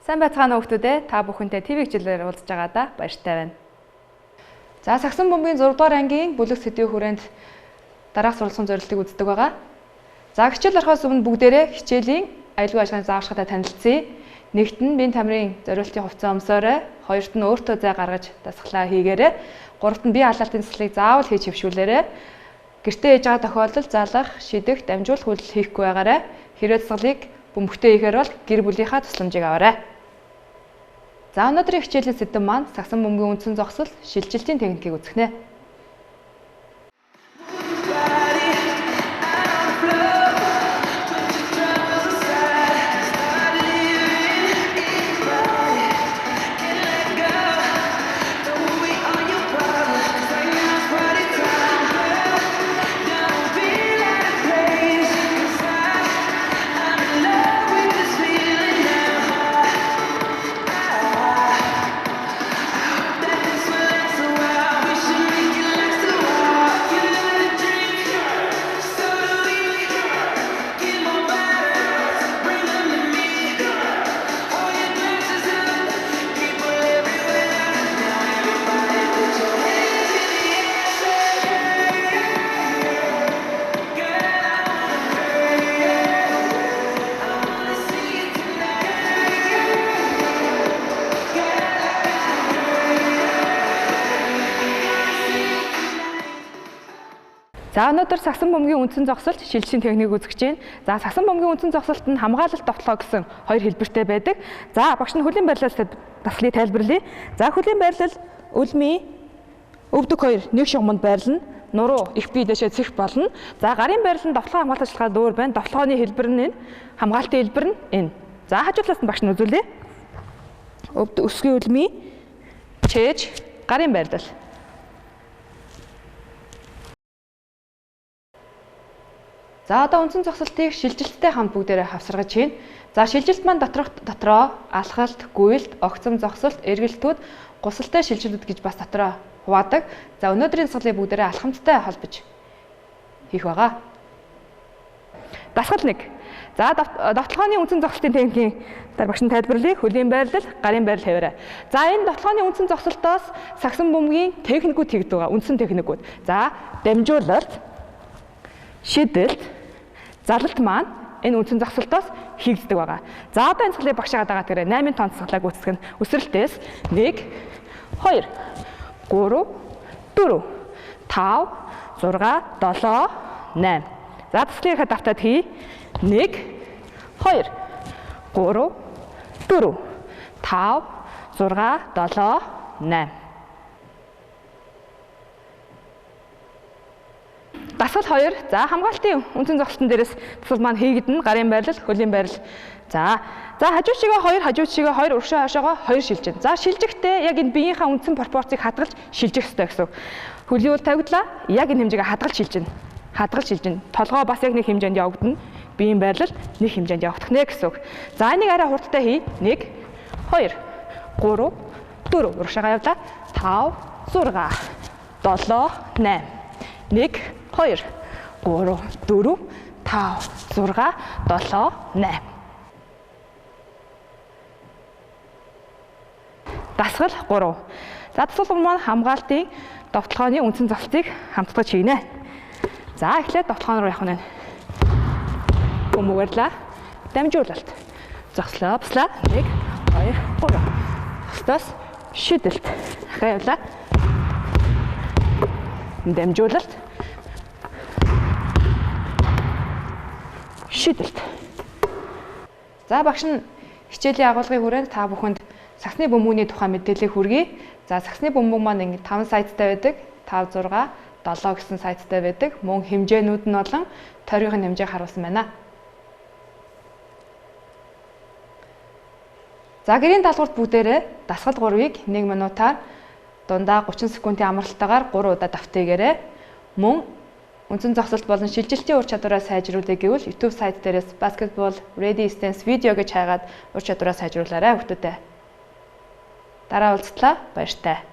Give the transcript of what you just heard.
Сайн байцгаана уу хүүхдүүдээ. Та бүхэнтэй ТV хичээлээр уулзж байгаадаа баяртай байна. За Сагсан бөмбөгийн 6 дугаар ангийн бүлэг сэдвийн хүрээнд дараах суралцсан зорилтыг үздэг байгаа. За хичээл орохоос өмнө бүгдээрээ хичээлийн аюулгүй ажиллагааны зааварчилгаатай танилцъя. Нэгт нь биеийн тамирын зориултын хувцас өмсөөрэй. Хоёрт нь өөртөө зай гаргаж дасгалаа хийгээрэй. Гуравт нь бие халаалтын цэцлийг заавал хийж хэвшүүлээрэй. Гэртээ ээж байгаа тохиолдолд залгах, шидэх, дамжуулах үйлдэл хийхгүй байгаарай. Хэрвээ дасгалыг бөмбөгтэй хийхээр бол гэр бүлийнхаа тусламжийг аваарай. За өнөөдрийн хичээлийн сэдэв маань Сагсан бөмбөгийн үндсэн зогсол, шилжилтийн техникийг үзэхнэ. За өнөөдөр Сагсан бөмбөгийн үндсэн зогсолт, шилжилтийн техникийг үзэж байна. За Сагсан бөмбөгийн үндсэн зогсолт нь хамгаалалт довтлоо гэсэн хоёр хэлбэртэй байдаг. За багш нь хөлийн байрлалаас дасгалыг тайлбарлая. За хөлийн байрлал үлмийн өвдөг хоёр нэг шугамд байрлана. Нуруу их бие дэшээ цэх болно. За гарын байрлал нь довтлогын хамгаалалт ажиллагаа өөр байна. Довтлогооны хэлбэр нь энэ, хамгаалтын хэлбэр нь энэ. За хажуудлаас нь багш нь үзүүлье. Өсгий үлмийн чээж гарын байрлал. За одоо үндсэн зогсолтыг шилжилттэй хамт бүгдээрээ хавсаргаж байна. За шилжилт маань дотроо алхалт, гуйлт, огцом зогсолт, эргэлтүүд, гусалтай шилжилтүүд гэж бас дотроо хуваадаг. За өнөөдрийн дасгалыг бүгдээрээ алхамттай холбож хийх байгаа. Дасгал 1. За довтлогооны үндсэн зогсолтын техникийн багш нь тайлбарлая. Хөлийн байрлал, гарын байрлал хэвээрээ. За энэ довтлогооны үндсэн зогсолтоос Сагсан бөмбөгийн техникүүд хийгдэг байгаа. Үндсэн техникүүд. За дамжуулалт, шидэлт, залалт маань энэ үндсэн зогсолтоос хийгддэг байгаа. За одоо энэ дасгалыг багшаа дагаад гэрээ 8 тонн дасгалыг үүсгэх нь өсрэлтээс 1, 2, 3, 4, 5, 6, 7, 8. За дасгалыг хадавтаад хий. 1, 2, 3, 4, 5, 6, 7, 8. Дасгал 2. За хамгаалтын үндсэн зогсолтын дээрээс дасгал маань хийгдэнэ. Гарын байрлал, хөлийн байрлал. За хажуу шигээ 2, хажуу шигээ 2, өршөө хашаага 2 шилжин. За шилжихдээ яг энэ биеийнхээ үндсэн пропорцийг хадгалж шилжих ёстой гэсэн. Хөлийн үл тавигдлаа. Яг энэ хэмжээгээ хадгалж шилжин. Хадгалж шилжин. Толгоо бас яг нэг хэмжээнд явагдана. Биеийн байрлал нэг хэмжээнд явагдах нэ гэсэн. За энийг арай хурдтай хий. 1, 2, 3, 4 урагшаага явлаа. 5, 6, 7, 8. 1, 2, 3, 4, 5, 6, 7, 8. Дасгал 3. За дасгал маань хамгаалтын довтлогооны үндсэн зогсолтыг хамтдаж хийнэ. За эхлээд довтлогоо руу явах нь. Бөмбөгөөрлөө. Дамжуулалт. Зогслоо, буслаа. 1, 2, 3. Хостос шидэлт. Ахаа явлаа. Дамжуулалт. Шидэлт. За багш нь хичээлийн агуулгын хүрээнд та бүхэнд сагсны бөмбөгийн тухай мэдээлэл хүргэе. За сагсны бөмбөг маань ингэ 5 сайттай байдаг. 5, 6, 7 гэсэн сайттай байдаг. Мөн хэмжээнүүд нь болон тойргийн хэмжээг харуулсан байна. За гэрийн даалгаварт бүгдээрээ дасгал 3-ыг 1 минутаар дундаа 30 секундын амралтаагаар 3 удаа давтъя. Мөн үндсэн зогсолт болон шилжилтийн ур чадвараа сайжруулъя гэвэл YouTube сайт дээрээс Basketball Ready Stance видео гэж хайгаад ур чадвараа сайжруулаарай хүүхдүүдээ. Дараа уулзтлаа баяртай.